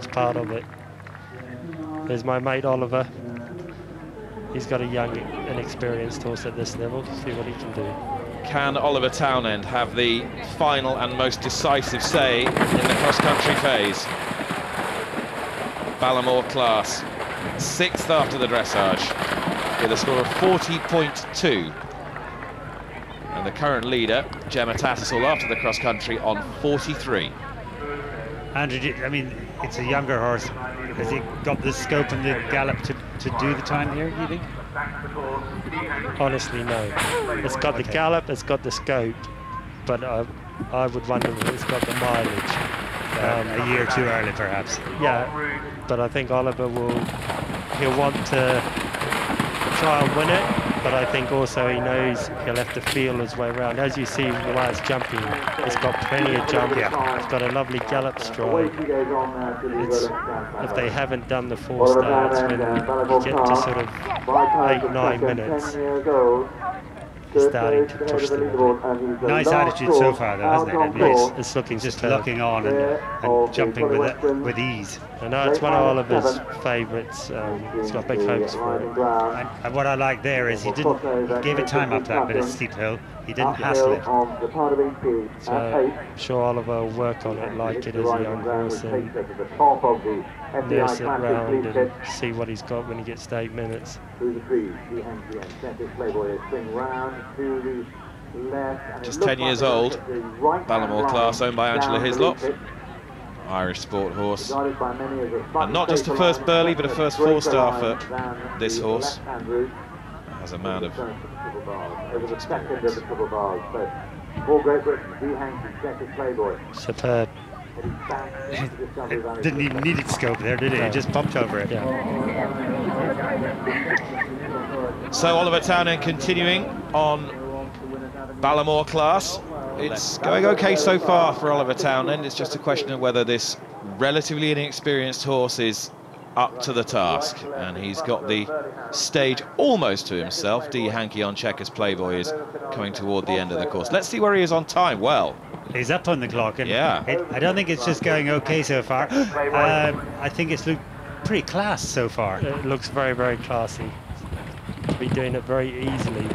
that's part of it. There's my mate Oliver. He's got a young, inexperienced horse at this level. See what he can do. Can Oliver Townend have the final and most decisive say in the cross-country phase? BALLAGHMOR Class, 6th after the dressage, with a score of 40.2. And the current leader, Gemma Tattersall, after the cross-country on 43. Andrew, I mean, it's a younger horse. Has he got the scope and the gallop to do the time here, do you think? Honestly, no. It's got the gallop, it's got the scope, but I would wonder if it's got the mileage. A year too early, perhaps. Yeah, but I think Oliver he'll want to try and win it, but I think also he knows he'll have to feel his way around. As you see the way it's jumping, it's got plenty of jump. Yeah. It's got a lovely gallop stride. If they haven't done the 4 starts, when you get to sort of 8-9 minutes, starting to push them a bit. Nice attitude so far, though, hasn't it? It's looking just superb. locking on and jumping with ease. I know it's one of Oliver's favourites. He's got big hopes for it. And what I like there is he gave it time up that bit of steep hill. He didn't hassle it. So I'm sure Oliver will work on it, like it as a young horse, and nurse it round and see what he's got when he gets to 8 minutes. Just 10 years old, BALLAGHMOR Class, owned by Angela Hislop. Irish sport horse. And not just a first Burghley, but a first 4-star for this horse. As a man of superb. Didn't even need its scope there, did it? He just bumped over it. Yeah. So Oliver Townend continuing on BALLAGHMOR Class. It's going okay so far for Oliver Townend. It's just a question of whether this relatively inexperienced horse is up to the task, and he's got the stage almost to himself. D. Hankey on Checkers Playboy is coming toward the end of the course. Let's see where he is on time. Well, he's up on the clock, and yeah, I don't think it's just going okay so far. I think it's looked pretty class so far. It looks very, very classy. To be doing it very easily,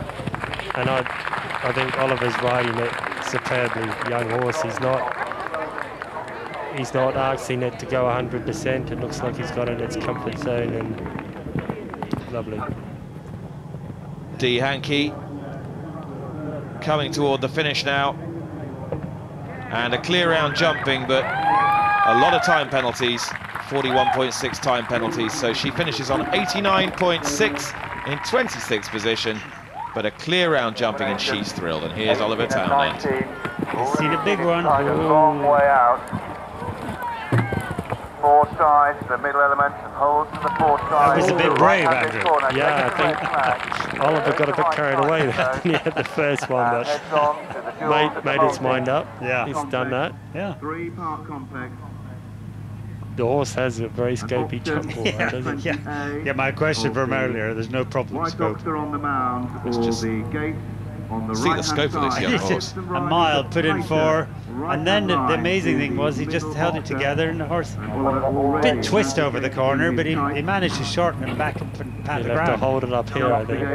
and I think Oliver's riding it superbly. Young horse, he's not asking it to go 100%. It looks like he's got it in its comfort zone, and lovely. D. Hankey coming toward the finish now, and a clear round jumping, but a lot of time penalties, 41.6 time penalties, so she finishes on 89.6 in 26th position, but a clear round jumping, and she's thrilled. And here's Oliver Townend. He's seen a big one. A long way out. 4 sides, the middle element, and holds to the 4 sides. That was a bit brave, Andrew. Yeah, I think Oliver got a bit carried away there, didn't he, at the first one, but made his mind up. Yeah. He's done that. Yeah. 3-part complex. The horse has a very scopy jump ball, doesn't he? Yeah, my question from earlier, there's no problem with scope. On the mound, It's just the gate on the see the scope of this young horse. A mile put in 4, and then the amazing thing was he just held it together, and the horse a bit twist over the corner, but he managed to shorten him back and pat the He'll have to ground. hold it up here, I think.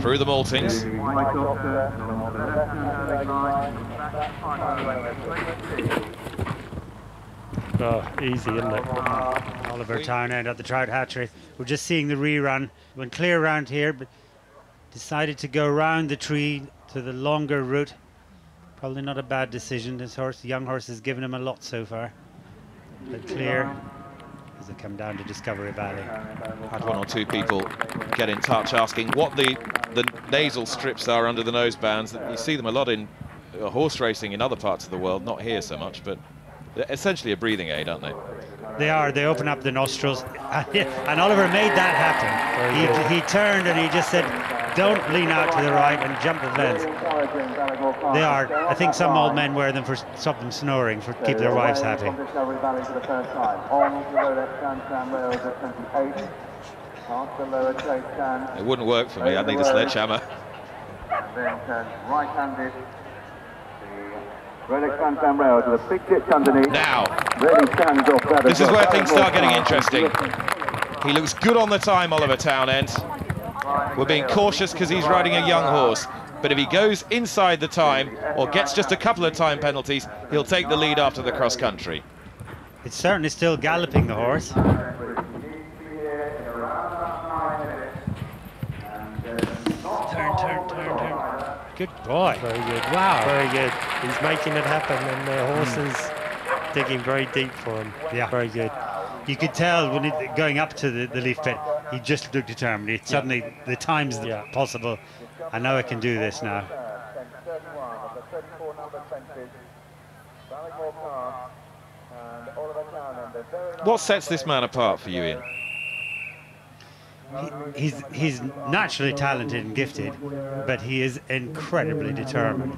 Through the maltings. Oh, easy, isn't it? Oliver Townend at the Trout Hatchery. We're just seeing the rerun. Went clear around here, but decided to go round the tree to the longer route. Probably not a bad decision. This horse, the young horse, has given him a lot so far. But clear as they come down to Discovery Valley. Had 1 or 2 people get in touch asking what the nasal strips are under the nose bands. You see them a lot in horse racing in other parts of the world, not here so much, but they're essentially a breathing aid, aren't they? They are. They open up the nostrils. And Oliver made that happen. He turned and he just said, don't lean out to the right and jump the fence. They are. I think some old men wear them for stop them snoring, for keep their wives happy. It wouldn't work for me. I'd need a sledgehammer. Then turns right-handed. Relic Santam rail to the big ditch underneath. Now, Really stands off that. This is where things start getting interesting. He looks good on the time, Oliver Townend. We're being cautious because he's riding a young horse. But if he goes inside the time or gets just a couple of time penalties, he'll take the lead after the cross country. It's certainly still galloping, the horse. Turn. Good boy. Very good. Wow. Very good. He's making it happen, and the horse is digging very deep for him. Yeah. Very good. You could tell when going up to the leaf pit, he just looked determined. It suddenly, the time's possible. I know I can do this now. What sets this man apart for you, Ian? He's naturally talented and gifted, but he is incredibly determined.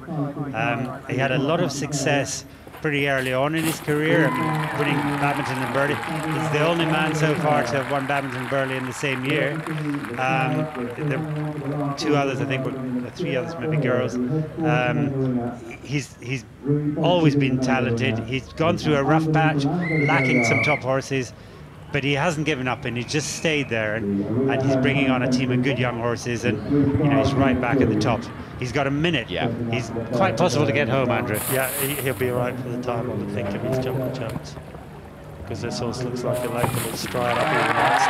He had a lot of success pretty early on in his career, winning badminton and Burghley. He's the only man so far to have won badminton and Burghley in the same year. There were 2 others, I think, 3 others, maybe girls. He's always been talented. He's gone through a rough patch, lacking some top horses, but he hasn't given up, and he's just stayed there, and he's bringing on a team of good young horses, and he's right back at the top. He's got a minute. Yeah. He's quite possible to get home, Andrew. Yeah, he'll be right for the time, I would think, if he's jumping jumps. Because this horse looks like a local stride up all the next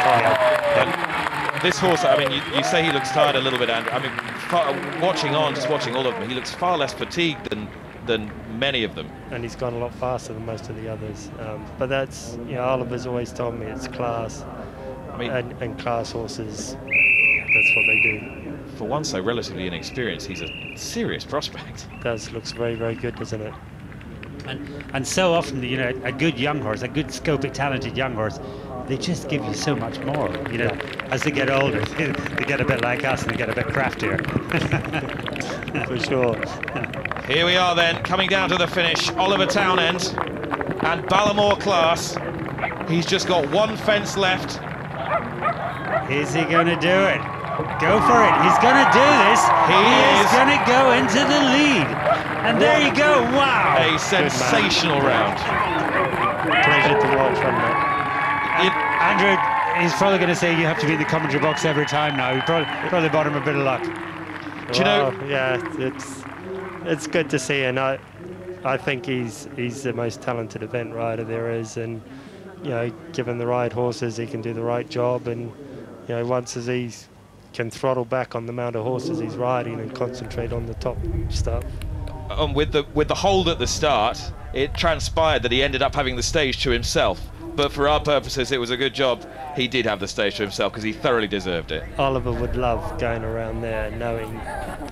time. This horse, I mean, you say he looks tired a little bit, Andrew. I mean, just watching all of them, he looks far less fatigued than many of them. And he's gone a lot faster than most of the others. But that's, Oliver's always told me it's class. I mean, and class horses, that's what they do. For one so relatively inexperienced, he's a serious prospect. Does looks very, very good, doesn't it? And so often, a good young horse, a good scopic, talented young horse, they just give you so much more. As they get older, they get a bit like us, and they get a bit craftier. For sure. Here we are then, coming down to the finish. Oliver Townend and BALLAGHMOR Class. He's just got 1 fence left. Is he going to do it? Go for it. He's going to do this. He is going to go into the lead. And there you go. Wow. A sensational round. Pleasure to watch, wasn't it? Andrew, he's probably going to say you have to be in the commentary box every time now. He probably bought him a bit of luck. Do you know? Yeah, it's good to see, and I think he's the most talented event rider there is, and given the right horses, he can do the right job, and once as he can throttle back on the amount of horses he's riding and concentrate on the top stuff. With the hold at the start, it transpired that he ended up having the stage to himself. But for our purposes, it was a good job. He did have the stage to himself because he thoroughly deserved it. Oliver would love going around there knowing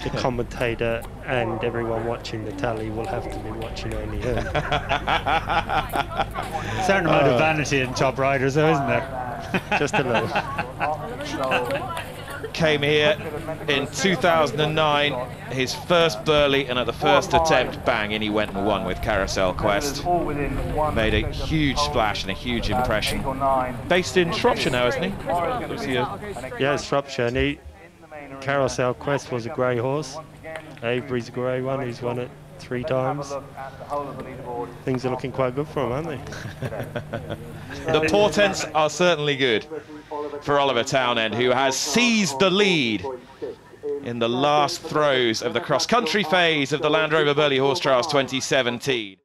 the commentator and everyone watching the tally will have to be watching only him. A certain amount of vanity in top riders, though, isn't there? Just a little. Came here in 2009, his first Burghley, and at the first attempt, bang, in he went and won with Carousel Quest. Made a huge splash and a huge impression. Based in Shropshire now, isn't he? Yeah, it's Shropshire. And Carousel Quest was a grey horse. Avery's a grey one. He's won it 3 times. Things are looking quite good for him, aren't they? The portents are certainly good for Oliver Townend, who has seized the lead in the last throes of the cross-country phase of the Land Rover Burghley Horse Trials 2017.